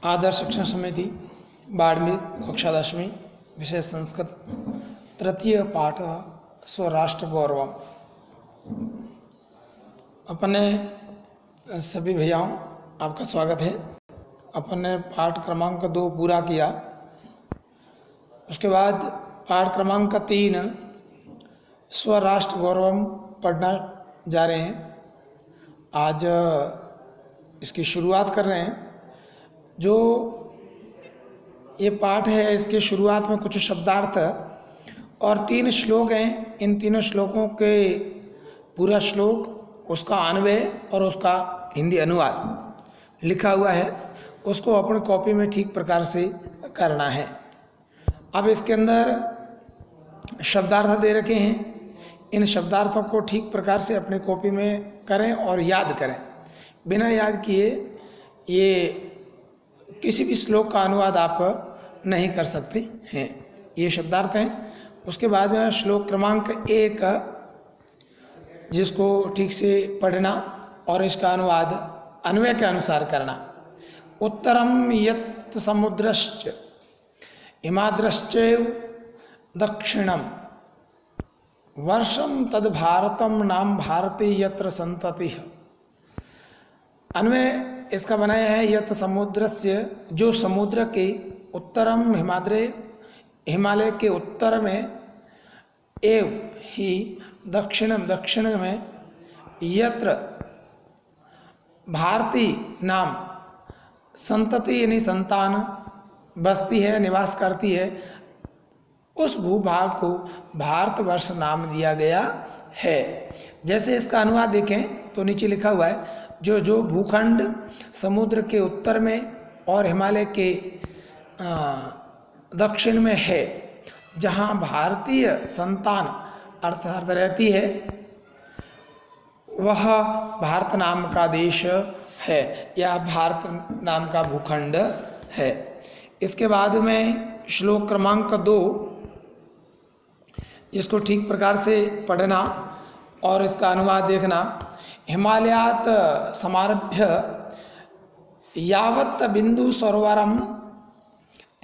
आदर्श शिक्षण समिति बाड़मेर कक्षा 10वीं विषय संस्कृत तृतीय पाठ स्वराष्ट्र गौरवम। अपने सभी भैयाओं आपका स्वागत है। अपन ने पाठ क्रमांक 2 पूरा किया, उसके बाद पाठ क्रमांक 3 स्वराष्ट्र गौरवम पढ़ना जा रहे हैं। आज इसकी शुरुआत कर रहे हैं। जो ये पाठ है इसके शुरुआत में कुछ शब्दार्थ और 3 श्लोक हैं। इन तीनों श्लोकों के पूरा श्लोक, उसका अन्वय और उसका हिंदी अनुवाद लिखा हुआ है, उसको अपने कॉपी में ठीक प्रकार से करना है। अब इसके अंदर शब्दार्थ दे रखे हैं, इन शब्दार्थों को ठीक प्रकार से अपनी कॉपी में करें और याद करें। बिना याद किए ये किसी भी श्लोक का अनुवाद आप नहीं कर सकते हैं। ये शब्दार्थ हैं। उसके बाद में श्लोक क्रमांक 1 जिसको ठीक से पढ़ना और इसका अनुवाद अन्वय के अनुसार करना। उत्तरम यत् समुद्रश्च हिमाद्रश्चैव दक्षिणम वर्षम तद भारतम नाम भारती यत्र संतति। अन्वय इसका बनाया है यत् समुद्रस्य, जो समुद्र के उत्तरम हिमालय के उत्तर में, एव ही दक्षिणम दक्षिण में, यत्र भारती नाम संतति यानी संतान बसती है, निवास करती है, उस भूभाग को भारतवर्ष नाम दिया गया है। जैसे इसका अनुवाद देखें तो नीचे लिखा हुआ है, जो भूखंड समुद्र के उत्तर में और हिमालय के दक्षिण में है, जहाँ भारतीय संतान अर्थात रहती है, वह भारत नाम का देश है या भारत नाम का भूखंड है। इसके बाद में श्लोक क्रमांक 2 इसको ठीक प्रकार से पढ़ना और इसका अनुवाद देखना। हिमालयात समारभ्य यावत् बिंदु सरोवरम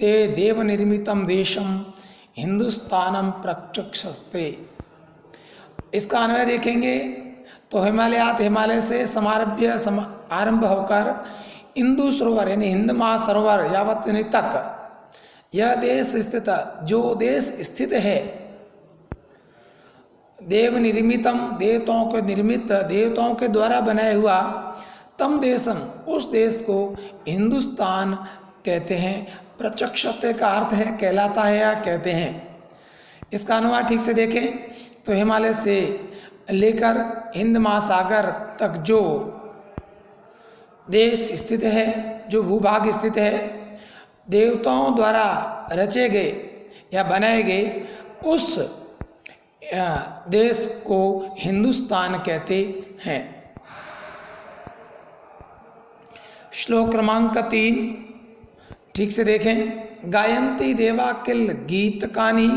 ते देव निर्मितम देशम हिंदुस्तानम प्रचक्षते। इसका अन्वय देखेंगे तो हिमालयात, हिमालय से, समारभ्य आरंभ होकर, इंदु सरोवर यानी हिंद महासरोवर यावत यानी तक, यह देश स्थित, जो देश स्थित है, देव निर्मितम देवताओं के निर्मित, देवताओं के द्वारा बनाया हुआ, तम देशम उस देश को हिंदुस्तान कहते हैं। प्रचक्षते का अर्थ है कहलाता है या कहते हैं। इसका अनुवाद ठीक से देखें तो हिमालय से लेकर हिंद महासागर तक जो देश स्थित है, जो भूभाग स्थित है, देवताओं द्वारा रचे गए या बनाए गए, उस देश को हिंदुस्तान कहते हैं। श्लोक क्रमांक 3 ठीक से देखें। गायन्ति देवा किल गीतकानि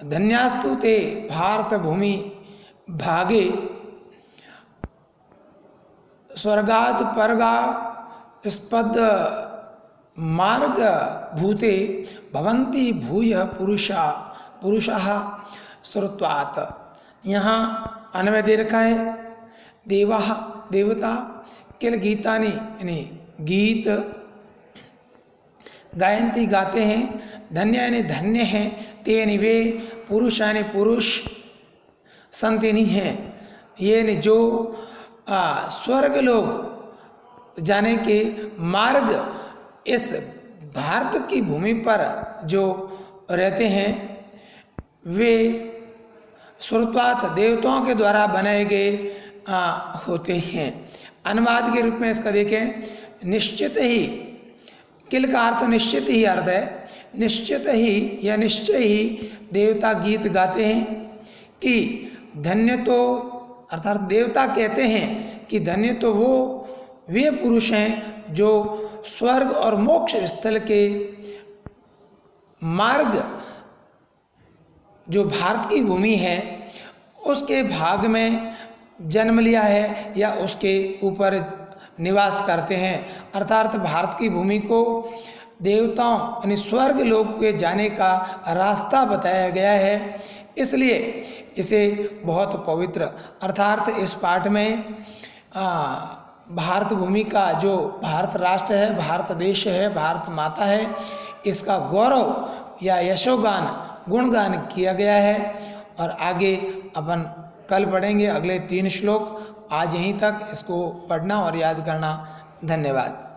धन्यास्तु ते भारत भूमि भागे स्वर्गाद परगा स्पद मार्ग भूते भवन्ति भूय पुरुषाः श्रुत्वात्। यहाँ अन्वय दे रखा है देवा देवता, किल गीतानि यानी गीत, गायन्ति गाते हैं, धन्य यानी धन्य हैं, ते यानी वे, पुरुष यानी पुरुष, संत यानी हैं, ये यानी जो स्वर्ग लोग जाने के मार्ग इस भारत की भूमि पर जो रहते हैं, वे श्रुत्वात् देवताओं के द्वारा बनाए गए होते हैं। अनुवाद के रूप में इसका देखें, निश्चित ही, किल का अर्थ निश्चित ही अर्थ है, निश्चित ही या निश्चय ही देवता गीत गाते हैं कि धन्य तो, अर्थात देवता कहते हैं कि धन्य तो वे पुरुष हैं जो स्वर्ग और मोक्ष स्थल के मार्ग, जो भारत की भूमि है, उसके भाग में जन्म लिया है या उसके ऊपर निवास करते हैं। अर्थात भारत की भूमि को देवताओं यानी स्वर्ग लोक के जाने का रास्ता बताया गया है, इसलिए इसे बहुत पवित्र, अर्थात इस पाठ में भारत भूमि का जो भारत राष्ट्र है, भारत देश है, भारत माता है, इसका गौरव या यशोगान गुणगान किया गया है। और आगे अपन कल पढ़ेंगे अगले 3 श्लोक। आज यहीं तक इसको पढ़ना और याद करना। धन्यवाद।